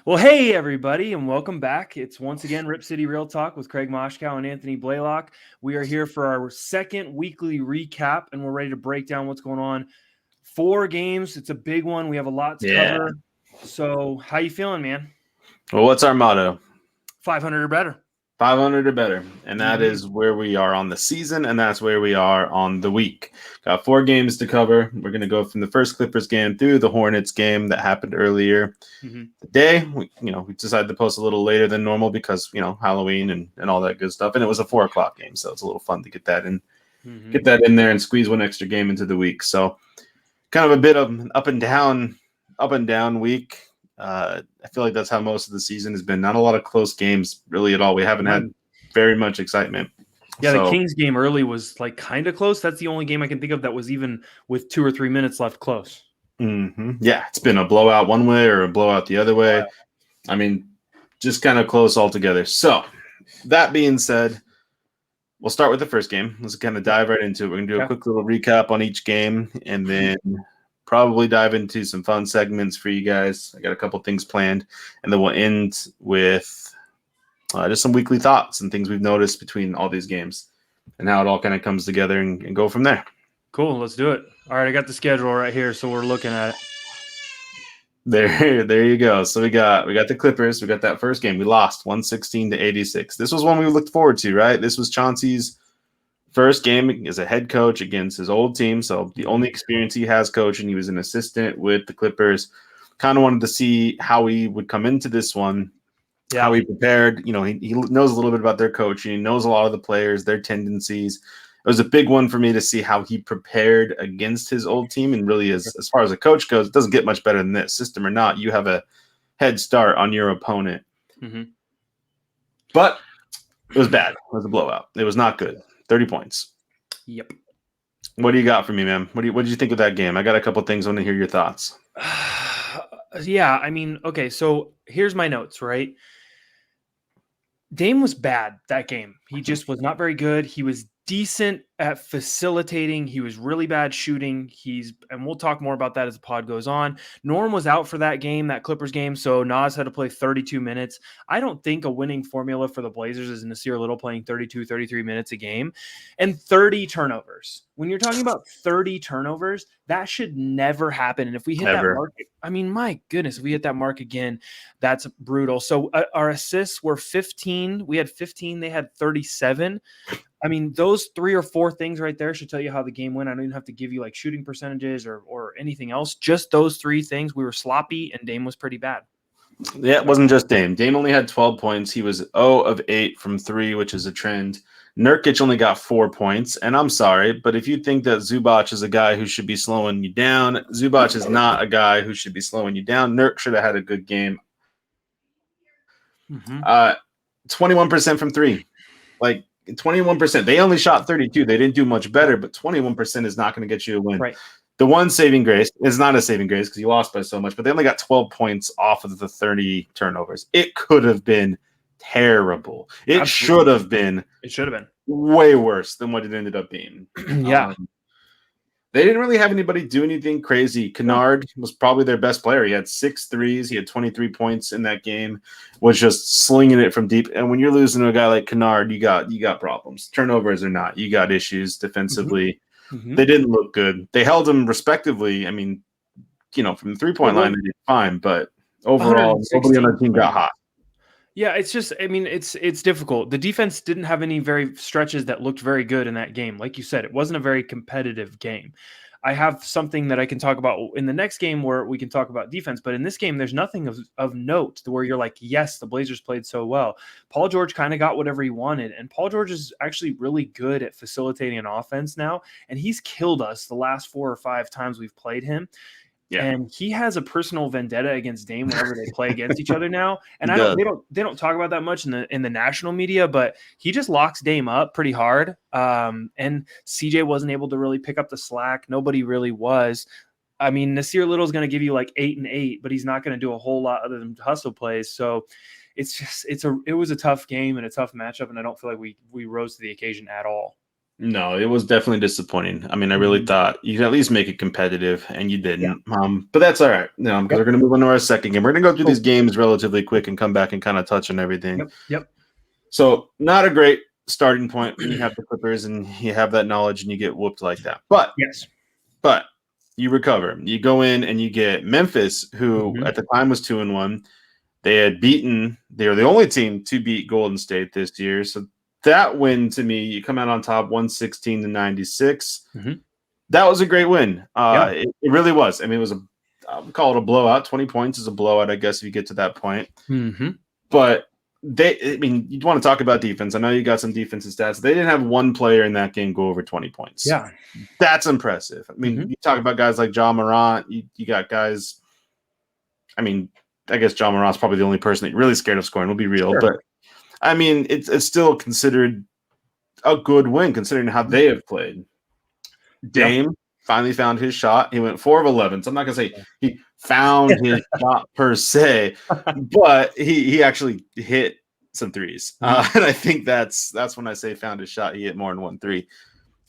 Well, hey, everybody, and welcome back. It's once again Rip City Real Talk with Craig Moshkow and Anthony Blaylock. We are here for our second weekly recap, and we're ready to break down what's going on. 4 games. It's a big one. We have a lot to cover. So how you feeling, man? Well, what's our motto? 500 or better. 500 or better. And that is where we are on the season, and that's where we are on the week. Got 4 games to cover. We're going to go from the first Clippers game through the Hornets game that happened earlier today. We decided to post a little later than normal because, Halloween and all that good stuff. And it was a 4 o'clock game, so it's a little fun to get that in. Get that in there and squeeze one extra game into the week. So kind of a bit of an up and down week. I feel like that's how most of the season has been. Not a lot of close games really at all. We haven't had very much excitement. Yeah, the Kings game early was like kind of close. That's the only game I can think of that was even with 2 or 3 minutes left close. Yeah, it's been a blowout one way or a blowout the other way. I mean, just kind of close altogether. So that being said, we'll start with the first game. Let's kind of dive right into it. We're going to do a quick little recap on each game and then probably dive into some fun segments for you guys. I got a couple things planned, and then we'll end with just some weekly thoughts and things we've noticed between all these games and how it all kind of comes together and go from there. Cool. Let's do it. All right. I got the schedule right here, so we're looking at it. There you go. So we got the Clippers. We got that first game. We lost 116-86. This was one we looked forward to, right? This was Chauncey's first game as a head coach against his old team. So the only experience he has coaching. He was an assistant with the Clippers. Kind of wanted to see how he would come into this one, how he prepared. He knows a little bit about their coaching. He knows a lot of the players, their tendencies. It was a big one for me to see how he prepared against his old team. And really, as far as a coach goes, it doesn't get much better than this. System or not, you have a head start on your opponent. But it was bad. It was a blowout. It was not good. 30 points. Yep. What do you got for me, man? What did you think of that game? I got a couple things. I want to hear your thoughts. Yeah, I mean, okay, so here's my notes, right? Dame was bad that game. He just was not very good. He was decent at facilitating. He was really bad shooting. And we'll talk more about that as the pod goes on. Norm was out for that game, that Clippers game, so Nas had to play 32 minutes. I don't think a winning formula for the Blazers is Nasir Little playing 32, 33 minutes a game and 30 turnovers. When you're talking about 30 turnovers, that should never happen. And if we hit that mark, I mean, my goodness, if we hit that mark again, that's brutal. So our assists were 15. We had 15. They had 37. I mean, those 3 or 4 things right there should tell you how the game went. I don't even have to give you like shooting percentages or anything else. Just those 3 things. We were sloppy and Dame was pretty bad. Yeah, it wasn't just Dame. Dame only had 12 points. He was 0 of 8 from 3, which is a trend. Nurkic only got 4 points. And I'm sorry, but if you think that Zubac is a guy who should be slowing you down, Zubac is not a guy who should be slowing you down. Nurk should have had a good game. 21% from 3. Like, 21%. They only shot 32. They didn't do much better, but 21% is not going to get you a win. Right. The one saving grace is not a saving grace because you lost by so much, but they only got 12 points off of the 30 turnovers. It could have been terrible. It should have been. It should have been way worse than what it ended up being. Yeah. They didn't really have anybody do anything crazy. Kennard was probably their best player. He had 6 threes. He had 23 points in that game, was just slinging it from deep. And when you're losing to a guy like Kennard, you got problems. Turnovers or not, you got issues defensively. They didn't look good. They held him respectively. I mean, from the 3-point line, they did fine. But overall, nobody on the team got hot. Yeah, it's just, I mean, it's difficult. The defense didn't have any very stretches that looked very good in that game. Like you said, it wasn't a very competitive game. I have something that I can talk about in the next game where we can talk about defense, but in this game, there's nothing of note where you're like, yes, the Blazers played so well. Paul George kind of got whatever he wanted, and Paul George is actually really good at facilitating an offense now, and he's killed us the last 4 or 5 times we've played him. Yeah. And he has a personal vendetta against Dame whenever they play against each other now. And they don't talk about that much in the national media, but he just locks Dame up pretty hard. And CJ wasn't able to really pick up the slack. Nobody really was. I mean, Nasir Little is going to give you like 8 and 8, but he's not going to do a whole lot other than hustle plays. So it was a tough game and a tough matchup, and I don't feel like we rose to the occasion at all. No, it was definitely disappointing. I mean, I really Mhm. thought you could at least make it competitive, and you Yeah. didn't. But that's all right. Because we're Yep. going to move on to our second game. We're going to go through these Cool. games relatively quick and come back and kind of touch on everything. Yep. Yep. So, not a great starting point when you have the Clippers and you have that knowledge and you get whooped like that. But you recover. You go in and you get Memphis, who Mhm. at the time was 2-1. They were the only team to beat Golden State this year. So that win to me, you come out on top 116-96. Mhm. That was a great win. Yeah. It really was. I mean, I would call it a blowout. 20 points is a blowout, I guess, if you get to that point. Mhm. But you'd want to talk about defense. I know you got some defensive stats. They didn't have one player in that game go over 20 points. Yeah. That's impressive. I mean, Mhm. you talk about guys like Ja Morant. You got guys. I mean, I guess Ja Morant's probably the only person that you're really scared of scoring. We'll be real, Sure. but I mean, it's still considered a good win considering how Mhm. they have played. Yeah. Dame finally found his shot. He went 4 of 11. So I'm not gonna say he found his shot per se, but he actually hit some threes, Mhm. and I think that's when I say found his shot. He hit more than 1 3.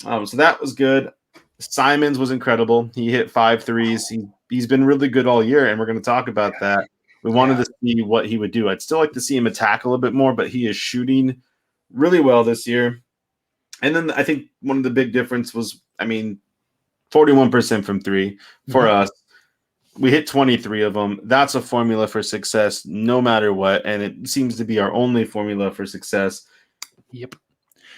So that was good. Simons was incredible. He hit 5 threes. He's been really good all year, and we're going to talk about that. We wanted Yeah. to see what he would do. I'd still like to see him attack a little bit more, but he is shooting really well this year. And then I think one of the big difference was, I mean, 41% from 3 for Mhm. us. We hit 23 of them. That's a formula for success no matter what, and it seems to be our only formula for success. Yep.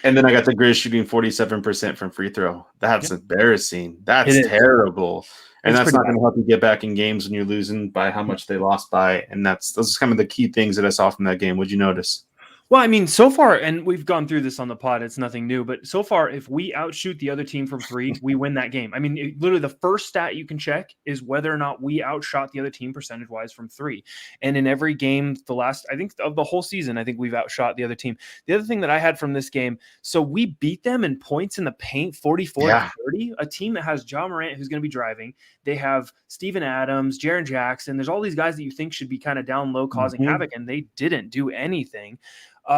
And then I got the Grizz shooting 47% from free throw. That's Yep. embarrassing. It That's is. terrible. And It's that's pretty not bad. going to help you get back in games when you're losing by how much they lost by. And those are kind of the key things that I saw from that game. What'd you notice? Well, I mean, so far, and we've gone through this on the pod, it's nothing new, but so far, if we outshoot the other team from 3, we win that game. I mean, literally the first stat you can check is whether or not we outshot the other team percentage-wise from 3. And in every game, I think of the whole season, I think we've outshot the other team. The other thing that I had from this game, so we beat them in points in the paint, 44-30, a team that has Ja Morant who's going to be driving. They have Steven Adams, Jaren Jackson. There's all these guys that you think should be kind of down low causing Mm-hmm. havoc, and they didn't do anything.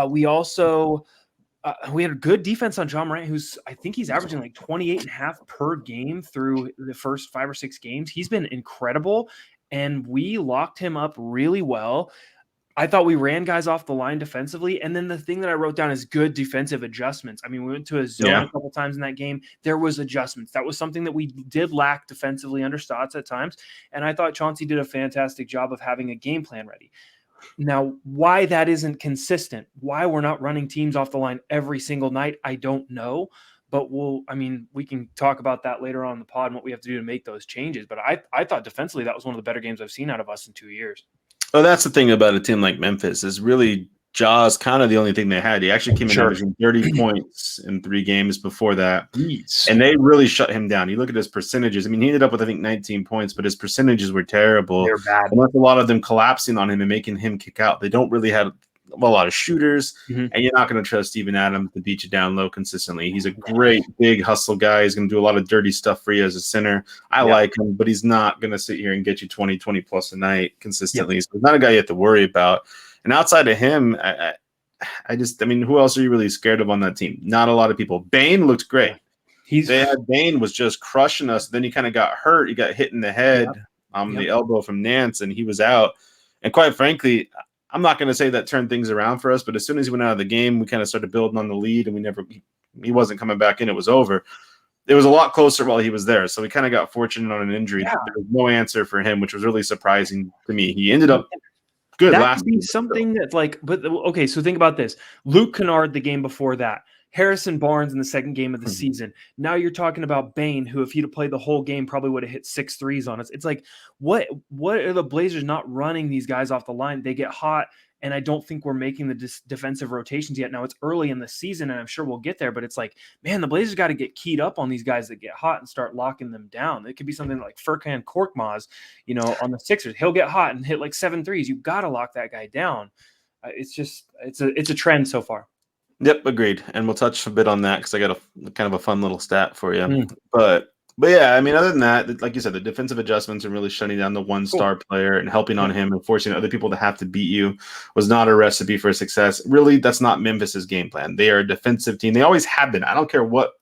We also we had a good defense on Ja Morant, who's I think he's averaging like 28 and a half per game through the first 5 or 6 games. He's been incredible, and we locked him up really well. I thought we ran guys off the line defensively. And then the thing that I wrote down is good defensive adjustments. I mean, we went to a zone Yeah. a couple times in that game. There was adjustments. That was something that we did lack defensively under Stotts at times. And I thought Chauncey did a fantastic job of having a game plan ready. Now, why that isn't consistent, why we're not running teams off the line every single night, I don't know. But we can talk about that later on in the pod and what we have to do to make those changes. But I thought defensively that was one of the better games I've seen out of us in 2 years. Oh, that's the thing about a team like Memphis is really Ja's kind of the only thing they had. He actually came in averaging 30 points in 3 games before that. Jeez. And they really shut him down. You look at his percentages. I mean, he ended up with, I think, 19 points, but his percentages were terrible. They're bad. And that's a lot of them collapsing on him and making him kick out. They don't really have a lot of shooters, and you're not going to trust Steven Adams to beat you down low consistently. He's a great big hustle guy. He's going to do a lot of dirty stuff for you as a center. I like him, but he's not going to sit here and get you 20 plus a night consistently. So he's not a guy you have to worry about. And outside of him, I mean, who else are you really scared of on that team? Not a lot of people. Bane looked great. Bane was just crushing us. Then he kind of got hurt. He got hit in the head, the elbow from Nance, and he was out. And quite frankly, I'm not going to say that turned things around for us, but as soon as he went out of the game, we kind of started building on the lead, and he wasn't coming back in. It was over. It was a lot closer while he was there, so we kind of got fortunate on an injury. Yeah. There was no answer for him, which was really surprising to me. He ended up good that last could be game, something that's like, but okay, so think about this. Luke Kennard the game before that. Harrison Barnes in the second game of the season. Now you're talking about Bane, who if he'd have played the whole game probably would have hit 6 threes on us. It's like, what are the Blazers not running these guys off the line? They get hot, and I don't think we're making the defensive rotations yet. Now it's early in the season, and I'm sure we'll get there, but it's like, man, the Blazers got to get keyed up on these guys that get hot and start locking them down. It could be something like Furkan Korkmaz, on the Sixers. He'll get hot and hit like 7 threes. You've got to lock that guy down. It's a trend so far. Yep, agreed. And we'll touch a bit on that because I got a kind of a fun little stat for you. But yeah, I mean, other than that, like you said, the defensive adjustments and really shutting down the one-star player and helping on him and forcing other people to have to beat you was not a recipe for success. Really, that's not Memphis's game plan. They are a defensive team. They always have been. I don't care what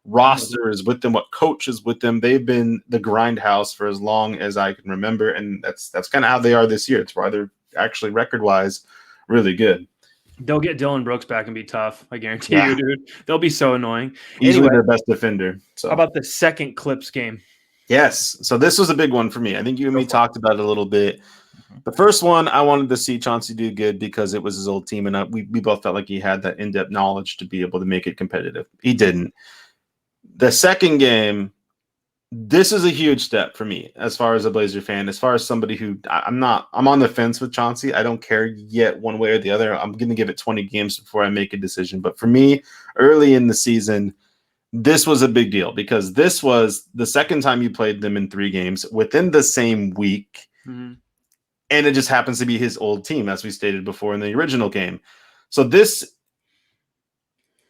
roster is with them, what coach is with them. They've been the grindhouse for as long as I can remember, and that's kind of how they are this year. It's why they're actually record-wise really good. They'll get Dylan Brooks back and be tough. I guarantee you, dude. They'll be so annoying. Easily anyway, their best defender. So how about the second Clips game? Yes. So this was a big one for me. I think you and me talked about it a little bit. The first one, I wanted to see Chauncey do good because it was his old team, and we both felt like he had that in-depth knowledge to be able to make it competitive. He didn't. The second game, this is a huge step for me as far as a Blazer fan, as far as somebody who I'm on the fence with Chauncey. I don't care yet one way or the other. I'm going to give it 20 games before I make a decision. But for me, early in the season, this was a big deal because this was the second time you played them in 3 games within the same week. Mm-hmm. And it just happens to be his old team, as we stated before in the original game. So this,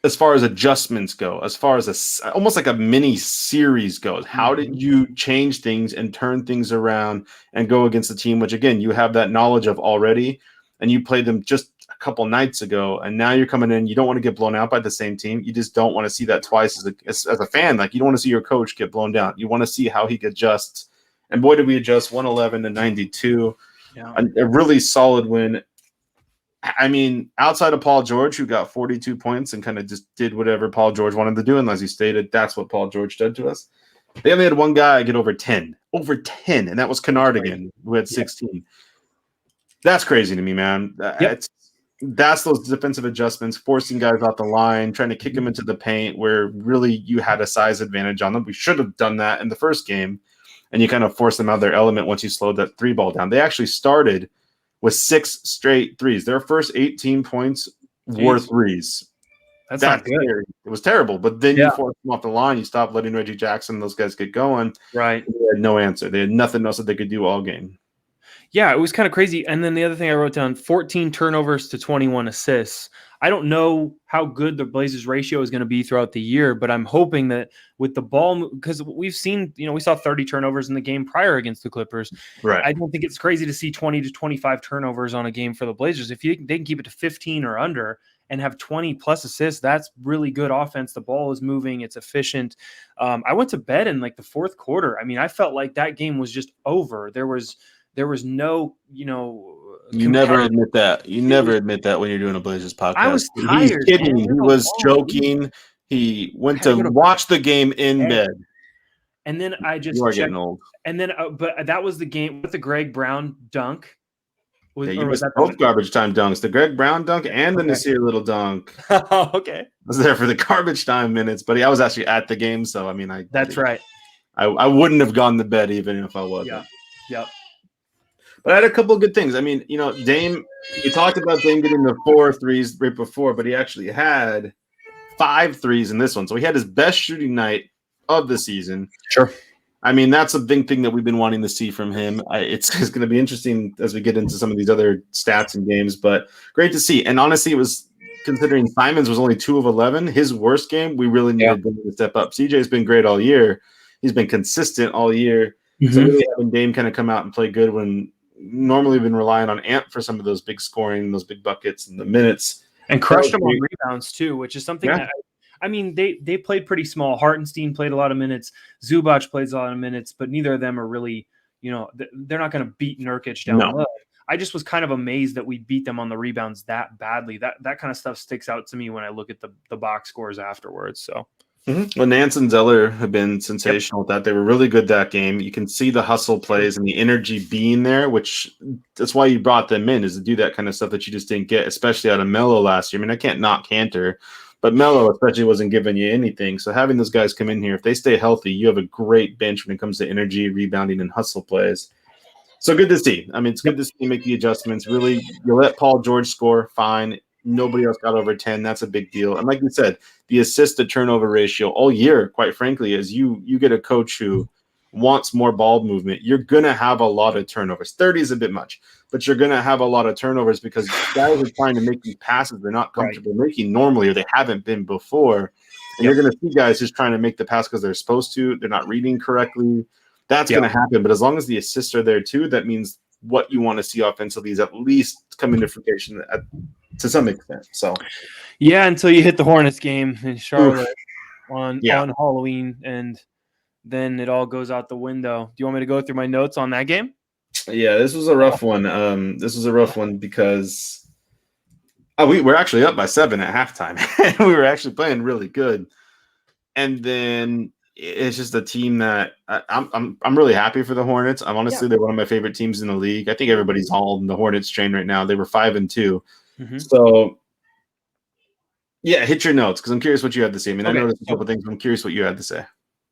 as far as adjustments go, as far as almost like a mini series goes, how did you change things and turn things around and go against the team, which again, you have that knowledge of already, and you played them just a couple nights ago, and now you're coming in, you don't want to get blown out by the same team. You just don't want to see that twice as a fan. Like, you don't want to see your coach get blown down. You want to see how he adjusts. And boy, did we adjust 111 to 92. Yeah. A really solid win. I mean, outside of Paul George, who got 42 points and kind of just did whatever Paul George wanted to do, and as he stated, that's what Paul George did to us. They only had one guy get over 10, and that was Kennard again, who had 16. That's crazy to me, man. That's those defensive adjustments, forcing guys off the line, trying to kick them into the paint where really you had a size advantage on them. We should have done that in the first game, and you kind of forced them out of their element once you slowed that 3-ball down. They actually started with 6 straight threes. Their first 18 points were threes. That's not good. Scary. It was terrible. But then you forced them off the line. You stopped letting Reggie Jackson and those guys get going. Right. They had no answer. They had nothing else that they could do all game. Yeah, it was kind of crazy. And then the other thing I wrote down, 14 turnovers to 21 assists. I don't know how good the Blazers ratio is going to be throughout the year, but I'm hoping that with the ball, because we've seen, we saw 30 turnovers in the game prior against the Clippers. Right. I don't think it's crazy to see 20 to 25 turnovers on a game for the Blazers. If they can keep it to 15 or under and have 20 plus assists, that's really good offense. The ball is moving. It's efficient. I went to bed in like the fourth quarter. I mean, I felt like that game was just over. There was no, You never admit that. You never admit that when you're doing a Blazers podcast. I was tired. He's kidding. He was joking. He went to watch the game in bed. And then I just you are getting old. And then, but that was the game with the Greg Brown dunk. You missed both garbage time dunks, the Greg Brown dunk and the Nasir Little dunk. Okay. I was there for the garbage time minutes, but I was actually at the game, so I mean, That's right. I wouldn't have gone to bed even if I wasn't. Yeah. But I had a couple of good things. I mean, Dame, you talked about Dame getting the 4 threes right before, but he actually had 5 threes in this one. So he had his best shooting night of the season. Sure. I mean, that's a big thing that we've been wanting to see from him. It's going to be interesting as we get into some of these other stats and games, but great to see. And honestly, it was, considering Simons was only 2 of 11, his worst game, we really needed him to step up. CJ's been great all year. He's been consistent all year. Mm-hmm. So really having Dame kind of come out and play good when normally been relying on Ant for some of those big scoring, those big buckets and the minutes. And crushed them on rebounds too, which is something that they played pretty small. Hartenstein played a lot of minutes. Zubac plays a lot of minutes, but neither of them are really, they're not going to beat Nurkic down low. I just was kind of amazed that we beat them on the rebounds that badly. That kind of stuff sticks out to me when I look at the box scores afterwards. So. Mm-hmm. Well, Nance and Zeller have been sensational with that. They were really good that game. You can see the hustle plays and the energy being there, which that's why you brought them in, is to do that kind of stuff that you just didn't get, especially out of Melo last year. I mean, I can't knock Cantor, but Melo especially wasn't giving you anything. So having those guys come in here, if they stay healthy, you have a great bench when it comes to energy, rebounding, and hustle plays. So good to see. I mean, it's good to see you make the adjustments. Really, you let Paul George score, fine. Nobody else got over 10. That's a big deal. And like you said, the assist to turnover ratio all year, quite frankly, is you get a coach who wants more ball movement, you're going to have a lot of turnovers. 30 is a bit much, but you're going to have a lot of turnovers because guys are trying to make these passes they're not comfortable making normally, or they haven't been before. And you're going to see guys just trying to make the pass because they're supposed to. They're not reading correctly. That's going to happen. But as long as the assists are there too, that means what you want to see offensively is at least come into fruition to some extent. So, yeah, until you hit the Hornets game in Charlotte. on Yeah. Halloween, and then it all goes out the window. Do you want me to go through my notes on that game? Yeah, this was a rough one. This was a rough one because we're actually up by 7 at halftime. We were actually playing really good. And then it's just a team that I'm really happy for the Hornets. I'm honestly they're one of my favorite teams in the league. I think everybody's all on the Hornets train right now. They were 5-2. Mm-hmm. So yeah, hit your notes because I'm curious what you had to say. I mean, I Okay, noticed a couple things, but I'm curious what you had to say.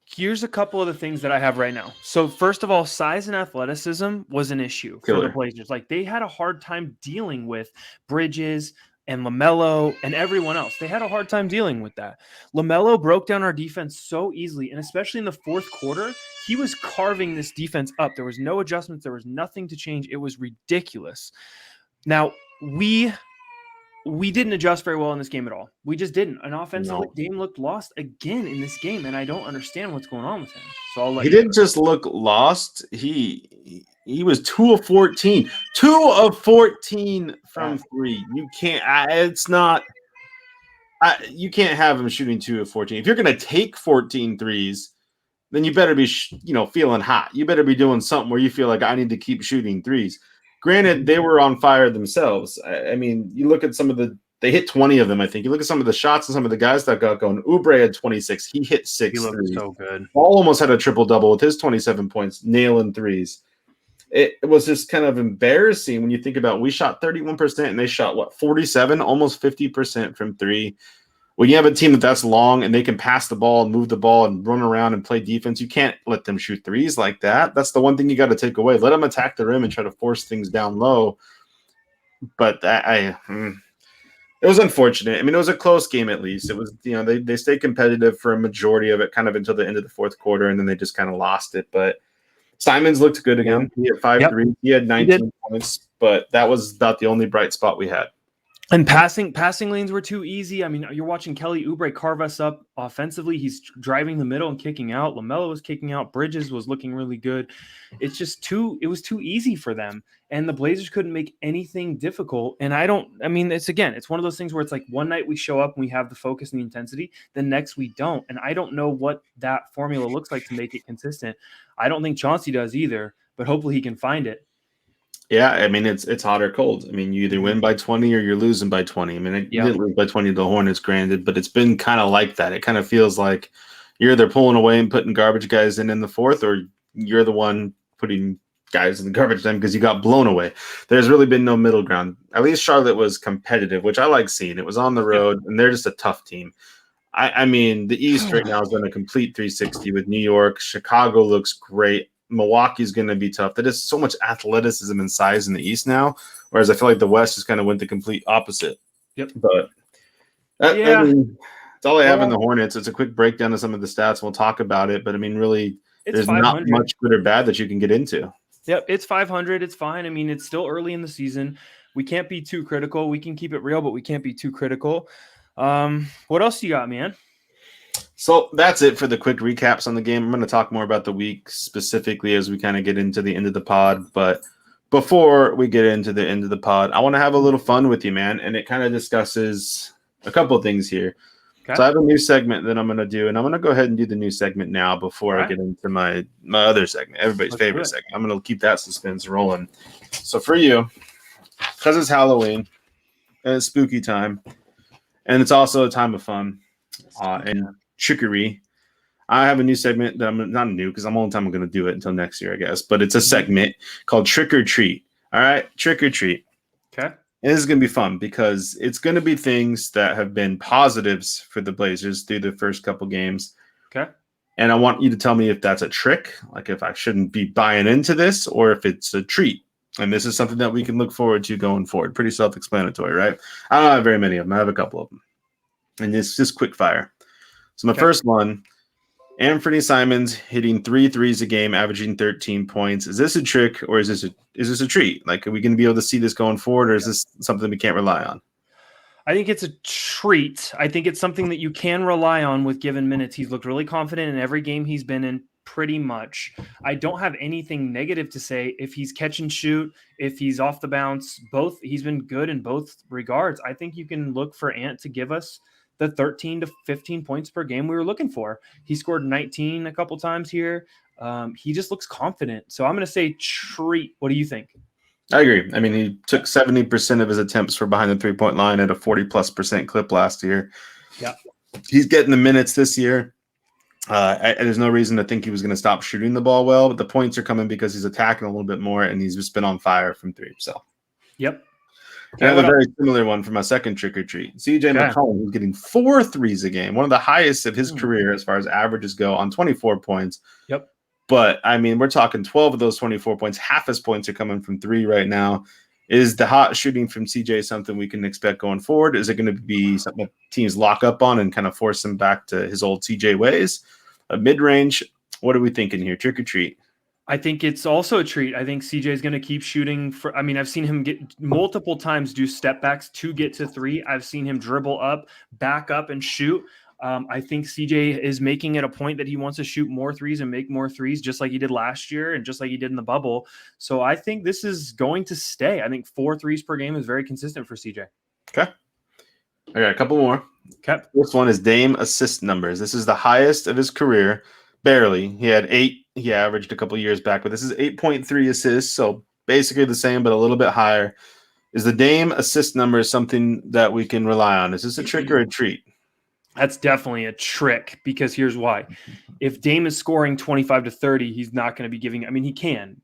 Here's a couple of the things that I have right now. So first of all, size and athleticism was an issue for the Blazers. Like they had a hard time dealing with Bridges and LaMelo and everyone else. They had a hard time dealing with that. LaMelo broke down our defense so easily, and especially in the fourth quarter, he was carving this defense up. There was no adjustments. There was nothing to change. It was ridiculous. Now, we didn't adjust very well in this game at all. We just didn't. And offensively, Dame looked lost again in this game, and I don't understand what's going on with him. So I'll let he you didn't just look lost. He was 2 of 14. 2 of 14 from three. You can't. It's not. You can't have him shooting 2 of 14. If you're going to take 14 threes, then you better be feeling hot. You better be doing something where you feel like I need to keep shooting threes. Granted, they were on fire themselves. I mean, you look at some of they hit 20 of them, I think. You look at some of the shots and some of the guys that got going. Oubre had 26. He hit 6 he looked threes. so good. Ball almost had a triple-double with his 27 points, nailing threes. It was just kind of embarrassing when you think about we shot 31% and they shot, 47, almost 50% from three. When you have a team that's long and they can pass the ball and move the ball and run around and play defense, you can't let them shoot threes like that. That's the one thing you got to take away. Let them attack the rim and try to force things down low. But it was unfortunate. I mean, it was a close game at least. It was, they stayed competitive for a majority of it, kind of until the end of the fourth quarter, and then they just kind of lost it. But Simons looked good again. He had 5 threes. He had 19 points, but that was about the only bright spot we had. And passing lanes were too easy. I mean, you're watching Kelly Oubre carve us up offensively. He's driving the middle and kicking out. LaMelo was kicking out. Bridges was looking really good. It was too easy for them. And the Blazers couldn't make anything difficult. And it's one of those things where it's like one night we show up and we have the focus and the intensity. The next we don't. And I don't know what that formula looks like to make it consistent. I don't think Chauncey does either, but hopefully he can find it. Yeah, I mean, it's hot or cold. I mean, you either win by 20 or you're losing by 20. I mean, you didn't lose by 20 to the Hornets, granted, but it's been kind of like that. It kind of feels like you're either pulling away and putting garbage guys in the fourth, or you're the one putting guys in the garbage time because you got blown away. There's really been no middle ground. At least Charlotte was competitive, which I like seeing. It was on the road, and they're just a tough team. I mean, the East right now is on a complete 360 with New York. Chicago looks great. Milwaukee's going to be tough. There is so much athleticism and size in the East now, whereas I feel like the West just kind of went the complete opposite. Yep. But I mean, that's all I have in the Hornets. It's a quick breakdown of some of the stats. We'll talk about it, but I mean, really, there's not much good or bad that you can get into. Yep, it's 500. It's fine. I mean, it's still early in the season. We can't be too critical. We can keep it real, but we can't be too critical. What else you got, man? So that's it for the quick recaps on the game. I'm going to talk more about the week specifically as we kind of get into the end of the pod. But before we get into the end of the pod, I want to have a little fun with you, man. And it kind of discusses a couple of things here. Okay. So I have a new segment that I'm going to do, and I'm going to go ahead and do the new segment now before I get into my other segment, everybody's favorite segment. I'm going to keep that suspense rolling. So for you, because it's Halloween and it's spooky time, and it's also a time of fun and trickery, I have a new segment that I'm not new because I'm only time I'm going to do it until next year, I guess. But it's a segment called Trick or Treat. All right, Trick or Treat. Okay. And this is going to be fun because it's going to be things that have been positives for the Blazers through the first couple games. Okay. And I want you to tell me if that's a trick, like if I shouldn't be buying into this, or if it's a treat. And this is something that we can look forward to going forward. Pretty self-explanatory, right? I don't have very many of them. I have a couple of them. And it's just quick fire. So my first one, Anthony Simons hitting 3 threes a game, averaging 13 points. Is this a trick or is this a treat? Like, are we going to be able to see this going forward, or is this something we can't rely on? I think it's a treat. I think it's something that you can rely on with given minutes. He's looked really confident in every game he's been in, pretty much. I don't have anything negative to say. If he's catch and shoot, if he's off the bounce, both, he's been good in both regards. I think you can look for Ant to give us the 13 to 15 points per game we were looking for. He scored 19 a couple times here. He just looks confident. So I'm going to say treat. What do you think? I agree. I mean, he took 70% of his attempts for behind the 3-point line at a 40+% clip last year. Yeah. He's getting the minutes this year. There's no reason to think he was going to stop shooting the ball well, but the points are coming because he's attacking a little bit more, and he's just been on fire from three. So, yep. I have a very similar one for my second trick or treat. CJ McCollum was getting 4 threes a game, one of the highest of his career as far as averages go on 24 points. Yep. But I mean, we're talking 12 of those 24 points. Half his points are coming from three right now. Is the hot shooting from CJ something we can expect going forward? Is it going to be something that teams lock up on and kind of force him back to his old CJ ways? A mid-range, what are we thinking here? Trick or treat? I think it's also a treat. I think CJ is going to keep shooting for, I mean, I've seen him get multiple times do step backs to get to three. I've seen him dribble up, back up and shoot. I think CJ is making it a point that he wants to shoot more threes and make more threes, just like he did last year and just like he did in the bubble. So I think this is going to stay. I think 4 threes per game is very consistent for CJ. Okay. I got a couple more. Okay. This one is Dame assist numbers. This is the highest of his career. Barely. He had 8. He averaged a couple years back, but this is 8.3 assists. So basically the same, but a little bit higher. Is the Dame assist number something that we can rely on? Is this a trick or a treat? That's definitely a trick, because here's why. If Dame is scoring 25 to 30, he's not going to be giving, I mean, he can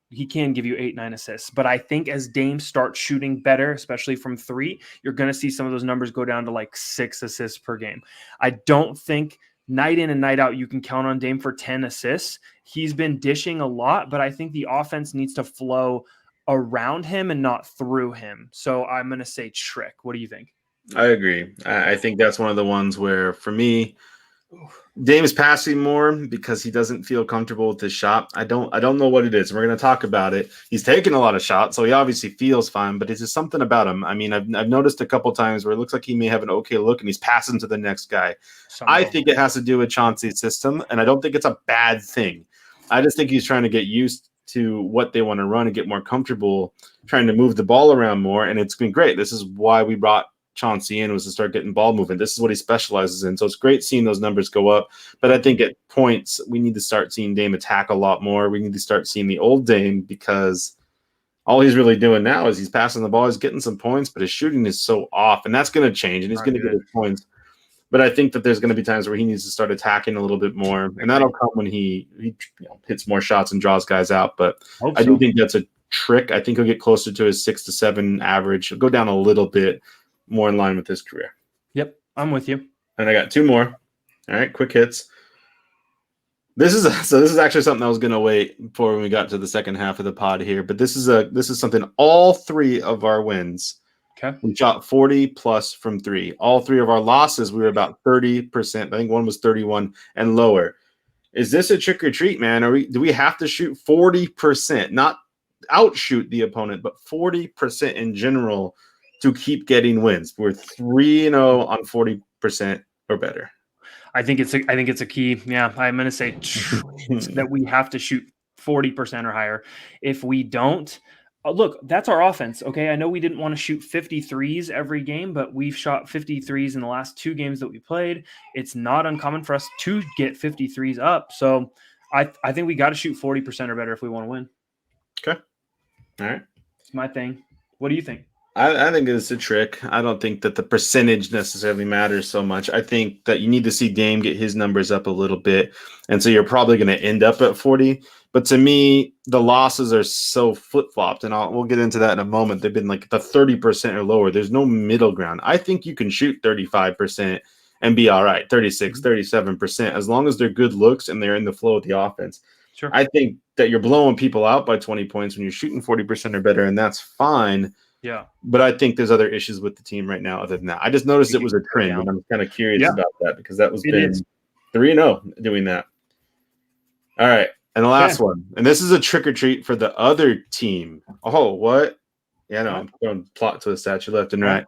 give you 8-9 assists, but I think as Dame starts shooting better, especially from three, you're going to see some of those numbers go down to like 6 assists per game. I don't think night in and night out you can count on Dame for 10 assists. He's been dishing a lot, but I think the offense needs to flow around him and not through him. So I'm going to say trick. What do you think? I agree. I think that's one of the ones where, for me, Dame is passing more because he doesn't feel comfortable with his shot. I don't know what it is. We're going to talk about it. He's taking a lot of shots, so he obviously feels fine, but it's just something about him. I mean, I've noticed a couple times where it looks like he may have an okay look and he's passing to the next guy. I think it has to do with Chauncey's system, and I don't think it's a bad thing. I just think he's trying to get used to what they want to run and get more comfortable trying to move the ball around more, and it's been great. This is why we brought Chauncey in, was to start getting ball movement. This is what he specializes in. So it's great seeing those numbers go up. But I think at points, we need to start seeing Dame attack a lot more. We need to start seeing the old Dame, because all he's really doing now is he's passing the ball. He's getting some points, but his shooting is so off. And that's going to change, and he's going to get his points. But I think that there's going to be times where he needs to start attacking a little bit more. And that'll come when he hits more shots and draws guys out. But I do think that's a trick. I think he'll get closer to his 6 to 7 average. He'll go down a little bit, more in line with his career. Yep, I'm with you. And I got 2 more. All right, quick hits. This is actually something I was going to wait for when we got to the second half of the pod here, but this is something all 3 of our wins. Okay. We shot 40 plus from 3. All 3 of our losses, we were about 30%. I think one was 31 and lower. Is this a trick or treat, man? Do we have to shoot 40%, not outshoot the opponent, but 40% in general to keep getting wins? We're 3-0 on 40% or better. I think it's a key. Yeah, I'm going to say that we have to shoot 40% or higher. If we don't, look, that's our offense. Okay, I know we didn't want to shoot 53s every game, but we've shot 53s in the last 2 games that we played. It's not uncommon for us to get 53s up. So I think we got to shoot 40% or better if we want to win. Okay. All right. It's my thing. What do you think? I think it's a trick. I don't think that the percentage necessarily matters so much. I think that you need to see Dame get his numbers up a little bit. And so you're probably going to end up at 40. But to me, the losses are so flip-flopped, and we'll get into that in a moment. They've been like the 30% or lower. There's no middle ground. I think you can shoot 35% and be all right, 36, 37%, as long as they're good looks and they're in the flow of the offense. Sure. I think that you're blowing people out by 20 points when you're shooting 40% or better, and that's fine. Yeah. But I think there's other issues with the team right now other than that. I just noticed it was a trend, and I'm kind of curious about that, because that was been 3-0 doing that. All right. And the last one. And this is a trick or treat for the other team. Oh, what? Yeah, no, I'm throwing plot to the statue left and right.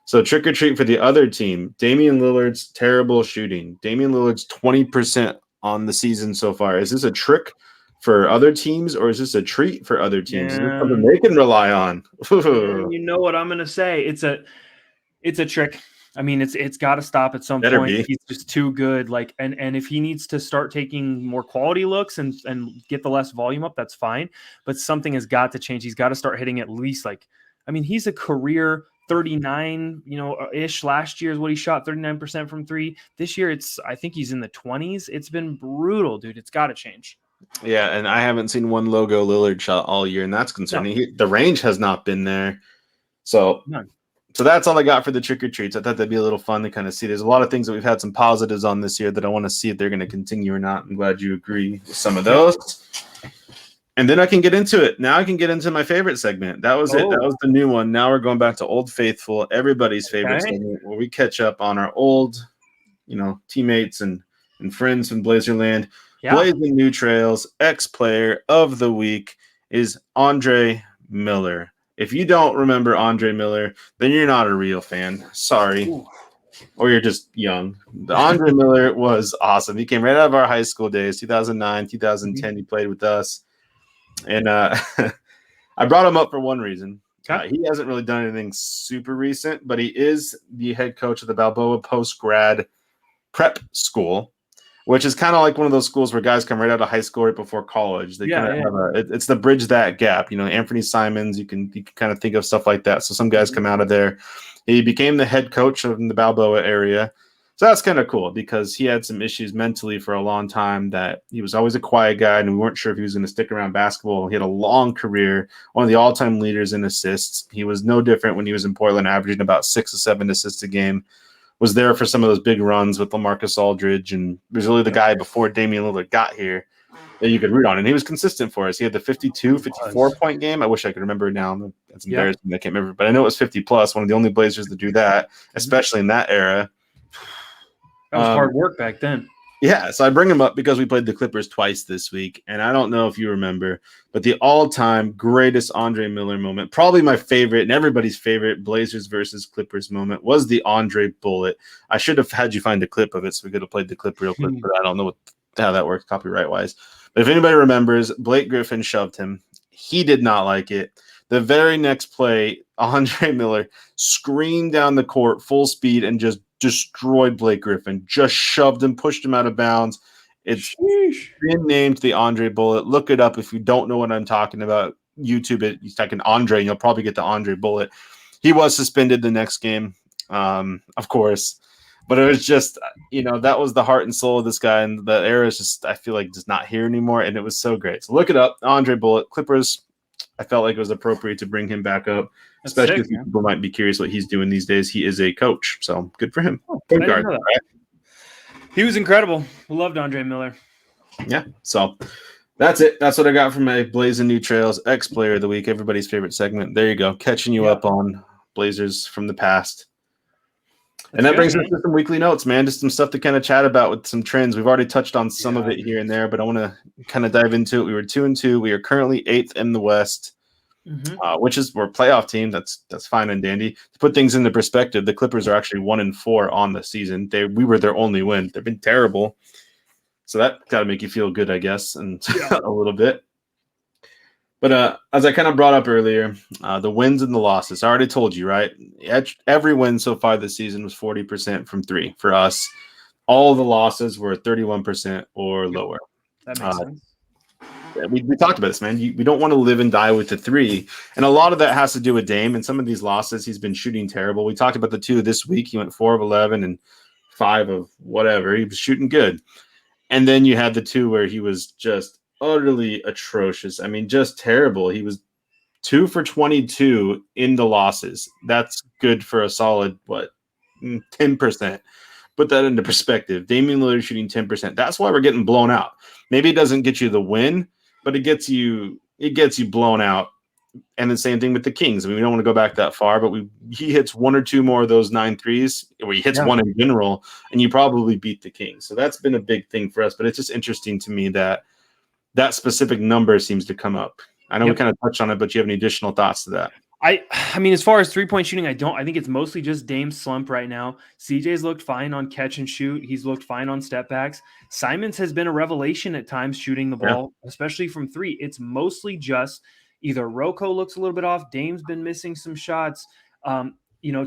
So trick or treat for the other team. Damian Lillard's terrible shooting. Damian Lillard's 20% on the season so far. Is this a trick for other teams, or is this a treat for other teams? Is this something they can rely on? You know what I'm going to say? It's a trick. I mean, it's got to stop at some Better point. be. He's just too good. Like, and if he needs to start taking more quality looks and get the less volume up, that's fine. But something has got to change. He's got to start hitting at least like, I mean, he's a career 39, ish. Last year is what he shot, 39% from three. This year, I think he's in the 20s. It's been brutal, dude. It's got to change. Yeah, and I haven't seen one logo Lillard shot all year, and that's concerning. The range has not been there. So None. So that's all I got for the trick or treats. I thought that'd be a little fun to kind of see. There's a lot of things that we've had some positives on this year that I want to see if they're going to continue or not. I'm glad you agree with some of those. And then I can get into it. Now I can get into my favorite segment. That was it. That was the new one. Now we're going back to Old Faithful, everybody's favorite segment, where we catch up on our old, teammates and friends from Blazerland. Yeah. Blazing new trails. Ex-player of the week is Andre Miller. If you don't remember Andre Miller, then you're not a real fan. Sorry. Ooh. Or you're just young. Andre Miller was awesome. He came right out of our high school days, 2009, 2010. He played with us. And I brought him up for one reason. He hasn't really done anything super recent, but he is the head coach of the Balboa post-grad prep school, which is kind of like one of those schools where guys come right out of high school right before college. They kind of it's the bridge that gap. Anthony Simons, you can kind of think of stuff like that. So some guys come out of there. He became the head coach of the Balboa area. So that's kind of cool because he had some issues mentally for a long time, that he was always a quiet guy and we weren't sure if he was going to stick around basketball. He had a long career, one of the all-time leaders in assists. He was no different when he was in Portland, averaging about 6 or 7 assists a game. Was there for some of those big runs with LaMarcus Aldridge, and was really the guy before Damian Lillard got here that you could root on. And he was consistent for us. He had the 54-point game. I wish I could remember now. That's embarrassing. I can't remember. But I know it was 50-plus, one of the only Blazers to do that, especially in that era. That was hard work back then. Yeah, so I bring him up because we played the Clippers twice this week, and I don't know if you remember, but the all-time greatest Andre Miller moment, probably my favorite and everybody's favorite Blazers versus Clippers moment, was the Andre bullet. I should have had you find a clip of it so we could have played the clip real quick, but I don't know how that works copyright-wise. But if anybody remembers, Blake Griffin shoved him. He did not like it. The very next play, Andre Miller screamed down the court full speed and just destroyed Blake Griffin, just shoved him, pushed him out of bounds. It's been named the Andre bullet. Look it up if you don't know what I'm talking about. YouTube it. You type in Andre, and you'll probably get the Andre bullet. He was suspended the next game, of course. But it was just, that was the heart and soul of this guy. And the era is just, I feel like, just not here anymore. And it was so great. So look it up. Andre bullet. Clippers. I felt like it was appropriate to bring him back up, especially if people might be curious what he's doing these days. He is a coach, so good for him. Good guard, right? He was incredible. Loved Andre Miller. Yeah, so that's it. That's what I got from my Blazing New Trails ex-player of the week, everybody's favorite segment. There you go, catching you up on Blazers from the past. And that brings us to some weekly notes, man. Just some stuff to kind of chat about with some trends. We've already touched on some of it here and there, but I want to kind of dive into it. We were 2-2. We are currently 8th in the West, which is we're a playoff team. That's fine and dandy. To put things into perspective, the Clippers are actually 1-4 on the season. We were their only win. They've been terrible, so that got to make you feel good, I guess, and a little bit. But as I kind of brought up earlier, the wins and the losses. I already told you, right? Every win so far this season was 40% from three for us. All the losses were 31% or lower. That makes sense. We talked about this, man. We don't want to live and die with the three. And a lot of that has to do with Dame. And some of these losses, he's been shooting terrible. We talked about the 2 this week. He went 4 of 11 and 5 of whatever. He was shooting good. And then you had the 2 where he was just utterly atrocious. I mean, just terrible. He was 2 for 22 in the losses. That's good for a solid, 10%. Put that into perspective. Damian Lillard shooting 10%. That's why we're getting blown out. Maybe it doesn't get you the win, but it gets you blown out. And the same thing with the Kings. I mean, we don't want to go back that far, but he hits 1 or 2 more of those 9 threes, or he hits 1 in general, and you probably beat the Kings. So that's been a big thing for us. But it's just interesting to me that specific number seems to come up. I know we kind of touched on it, but you have any additional thoughts to that? I mean, as far as 3-point shooting, I think it's mostly just Dame's slump right now. CJ's looked fine on catch and shoot. He's looked fine on step backs. Simons has been a revelation at times shooting the ball, especially from 3. It's mostly just either Rocco looks a little bit off. Dame's been missing some shots.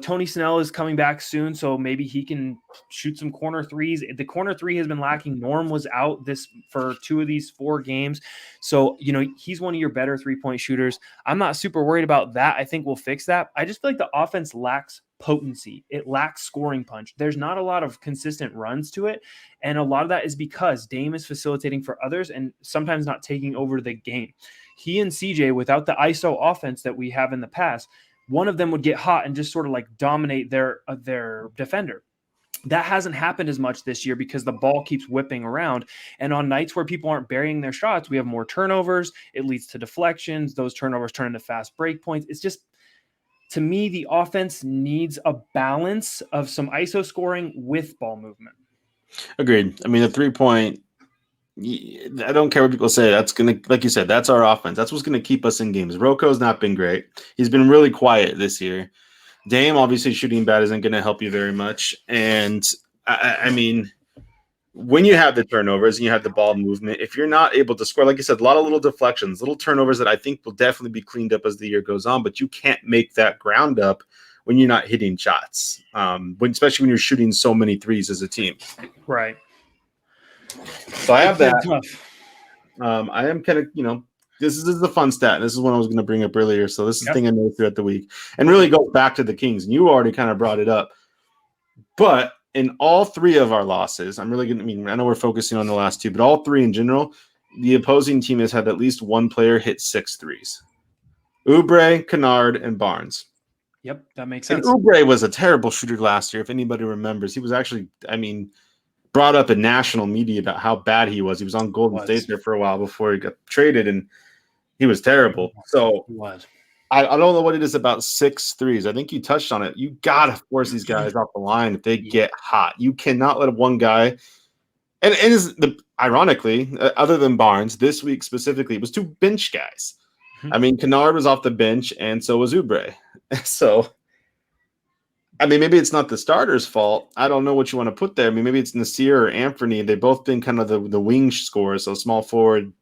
Tony Snell is coming back soon, so maybe he can shoot some corner threes. The corner three has been lacking. Norm was out for 2 of these 4 games. So, he's one of your better 3-point shooters. I'm not super worried about that. I think we'll fix that. I just feel like the offense lacks potency. It lacks scoring punch. There's not a lot of consistent runs to it. And a lot of that is because Dame is facilitating for others and sometimes not taking over the game. He and CJ, without the ISO offense that we have in the past, one of them would get hot and just sort of like dominate their defender. That hasn't happened as much this year because the ball keeps whipping around. And on nights where people aren't burying their shots, we have more turnovers. It leads to deflections. Those turnovers turn into fast break points. It's just, to me, the offense needs a balance of some ISO scoring with ball movement. Agreed. I mean, the 3-point, I don't care what people say. That's going to, like you said, that's our offense. That's what's going to keep us in games. Roko's not been great. He's been really quiet this year. Dame, obviously, shooting bad isn't going to help you very much. And, I mean, when you have the turnovers and you have the ball movement, if you're not able to score, like you said, a lot of little deflections, little turnovers that I think will definitely be cleaned up as the year goes on, but you can't make that ground up when you're not hitting shots, especially when you're shooting so many threes as a team. Right. So I have that. I am kind of, this is the fun stat. This is one I was going to bring up earlier. So this is the thing I know throughout the week and really go back to the Kings. And you already kind of brought it up. But in all 3 of our losses, I know we're focusing on the last 2, but all 3 in general, the opposing team has had at least one player hit 6 threes. Oubre, Kennard, and Barnes. Yep, that makes sense. And Oubre was a terrible shooter last year. If anybody remembers, he was actually, brought up in national media about how bad he was. He was on Golden State there for a while before he got traded, and he was terrible. So I don't know what it is about 6 threes. I think you touched on it. You got to force these guys off the line if they get hot. You cannot let one guy – and ironically, other than Barnes, this week specifically, it was 2 bench guys. I mean, Kennard was off the bench, and so was Oubre. So – maybe it's not the starter's fault. I don't know what you want to put there. Maybe it's Nasir or Anthony. They've both been kind of the wing scorers, so small forward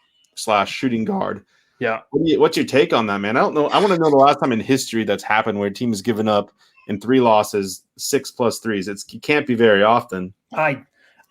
/ shooting guard. Yeah. What's your take on that, man? I don't know. I want to know the last time in history that's happened where a team has given up in 3 losses, 6+ threes. It can't be very often.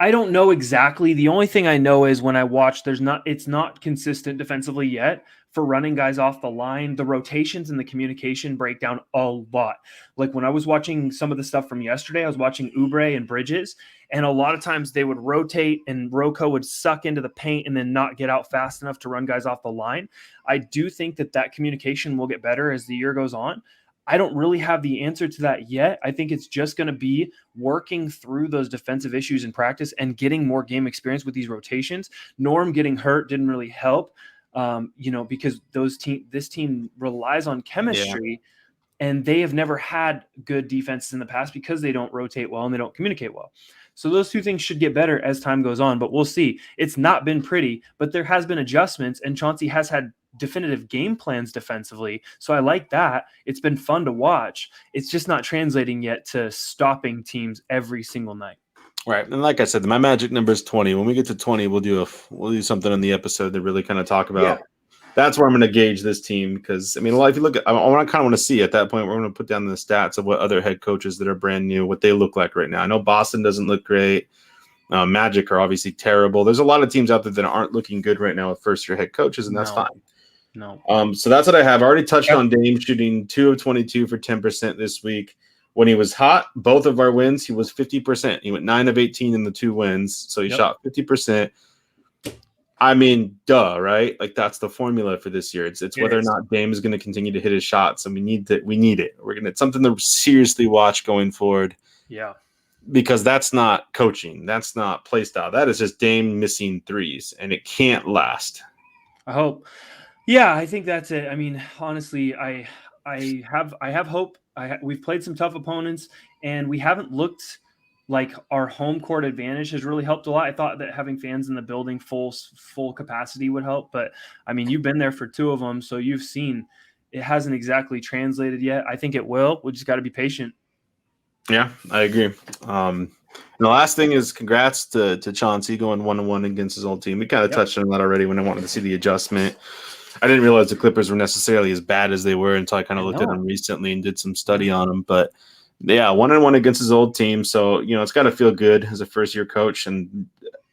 I don't know exactly. The only thing I know is when I watch, it's not consistent defensively yet for running guys off the line. The rotations and the communication break down a lot. Like when I was watching some of the stuff from yesterday, I was watching Oubre and Bridges, and a lot of times they would rotate and Roko would suck into the paint and then not get out fast enough to run guys off the line. I do think that communication will get better as the year goes on. I don't really have the answer to that yet. I think it's just going to be working through those defensive issues in practice and getting more game experience with these rotations. Norm getting hurt didn't really help, because this team relies on chemistry, and they have never had good defenses in the past because they don't rotate well and they don't communicate well. So those 2 things should get better as time goes on, but we'll see. It's not been pretty, but there has been adjustments, and Chauncey has had definitive game plans defensively. So I like that. It's been fun to watch. It's just not translating yet to stopping teams every single night. Right. And like I said, my magic number is 20. When we get to 20, we'll do something on the episode to really kind of talk about. That's where I'm going to gauge this team because, if you look at – I kind of want to see at that point, we're going to put down the stats of what other head coaches that are brand new, what they look like right now. I know Boston doesn't look great. Magic are obviously terrible. There's a lot of teams out there that aren't looking good right now with first-year head coaches, and that's fine. No. So that's what I have. I already touched on Dame shooting 2 of 22 for 10% this week. When he was hot, both of our wins, he was 50%. He went 9 of 18 in the 2 wins, so he shot 50%. Duh, right? Like that's the formula for this year. It's whether or not Dame is going to continue to hit his shots, and we need it. It's something to seriously watch going forward. Yeah. Because that's not coaching. That's not play style. That is just Dame missing threes, and it can't last. I hope. Yeah, I think that's it. Honestly, I have hope. We've played some tough opponents, and we haven't looked like our home court advantage has really helped a lot. I thought that having fans in the building full capacity would help, but you've been there for 2 of them, so you've seen it hasn't exactly translated yet. I think it will. We just got to be patient. Yeah, I agree. And the last thing is congrats to Chauncey going 1-1 against his old team. We kind of touched on that already when I wanted to see the adjustment. I didn't realize the Clippers were necessarily as bad as they were until I kind of I looked at know. them recently and did some study on them. But yeah, 1-1 against his old team. So, it's got to feel good as a first-year coach. And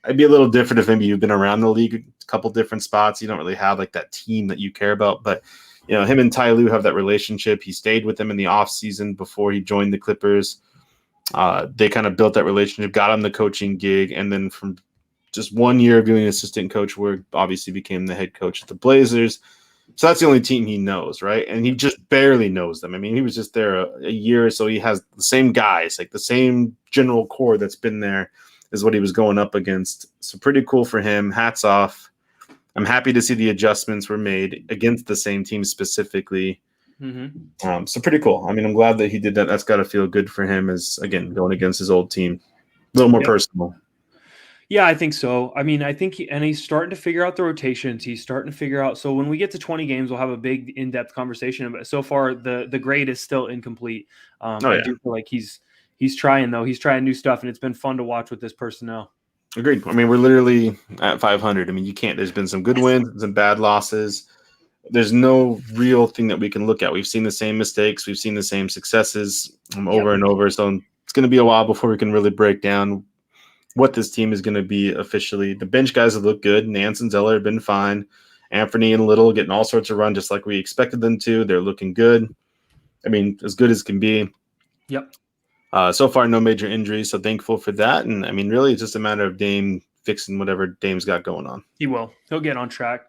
I'd be a little different if maybe you've been around the league a couple different spots. You don't really have like that team that you care about. But, him and Ty Lue have that relationship. He stayed with them in the offseason before he joined the Clippers. They kind of built that relationship, got him the coaching gig. And then from just 1 year of doing assistant coach work, obviously became the head coach at the Blazers. So that's the only team he knows, right? And he just barely knows them. I mean, he was just there a year, so he has the same guys, like the same general core that's been there is what he was going up against. So pretty cool for him. Hats off. I'm happy to see the adjustments were made against the same team specifically. Mm-hmm. So pretty cool. I mean, I'm glad that he did that. That's got to feel good for him as, again, going against his old team. A little more personal. Yeah, I think so. I mean, I think he's starting to figure out the rotations. He's starting to figure out. So when we get to 20 games, we'll have a big in-depth conversation. But so far, the grade is still incomplete. I do feel like he's trying, though. He's trying new stuff, and it's been fun to watch with this personnel. Agreed. I mean, we're literally at 500. I mean, you can't. There's been some good wins, some bad losses. There's no real thing that we can look at. We've seen the same mistakes. We've seen the same successes over and over. So it's going to be a while before we can really break down what this team is going to be officially. The bench guys have looked good. Nance and Zeller have been fine. Anthony and Little getting all sorts of run just like we expected them to. They're looking good. I mean, as good as can be. Yep. So far, no major injuries, so thankful for that. And, I mean, really, it's just a matter of Dame fixing whatever Dame's got going on. He will. He'll get on track.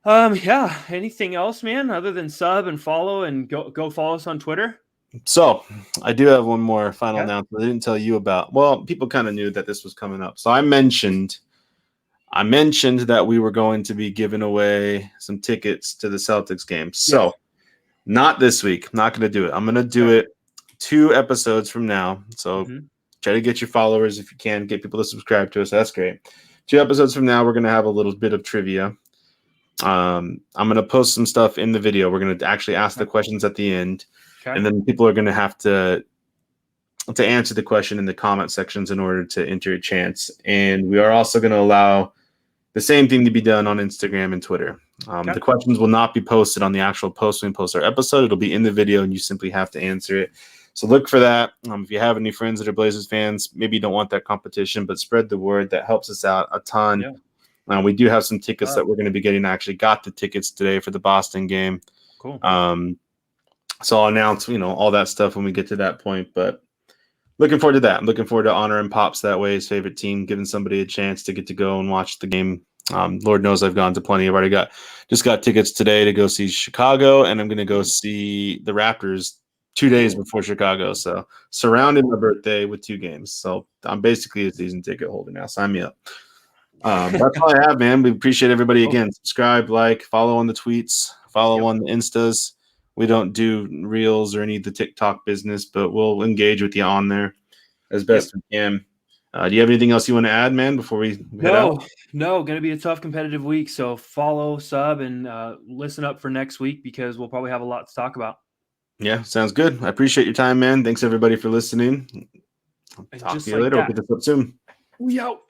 Yeah. Anything else, man, other than sub and follow and go follow us on Twitter? So I do have one more final announcement I didn't tell you about. Well, people kind of knew that this was coming up. So I mentioned that we were going to be giving away some tickets to the Celtics game. So not this week. I'm not going to do it. I'm going to do it 2 episodes from now. So try to get your followers if you can, get people to subscribe to us. That's great. 2 episodes from now, we're going to have a little bit of trivia. I'm going to post some stuff in the video. We're going to actually ask the questions at the end. And then people are going to have to answer the question in the comment sections in order to enter a chance. And we are also going to allow the same thing to be done on Instagram and Twitter. The questions will not be posted on the actual post when we post our episode. It'll be in the video, and you simply have to answer it. So look for that. If you have any friends that are Blazers fans, maybe you don't want that competition, but spread the word. That helps us out a ton. We do have some tickets that we're going to be getting. I actually got the tickets today for the Boston game. Cool. So I'll announce, all that stuff when we get to that point. But looking forward to that. I'm looking forward to honoring Pops that way, his favorite team, giving somebody a chance to get to go and watch the game. Lord knows I've gone to plenty. I've already got tickets today to go see Chicago, and I'm going to go see the Raptors 2 days before Chicago. So surrounding my birthday with 2 games. So I'm basically a season ticket holder now. Sign me up. That's all I have, man. We appreciate everybody again. Subscribe, like, follow on the tweets, follow on the Instas. We don't do reels or any of the TikTok business, but we'll engage with you on there as best we can. Do you have anything else you want to add, man, before we head out? No, going to be a tough competitive week. So follow, sub, and listen up for next week because we'll probably have a lot to talk about. Yeah, sounds good. I appreciate your time, man. Thanks, everybody, for listening. Talk to you later. We'll get this up soon. We out.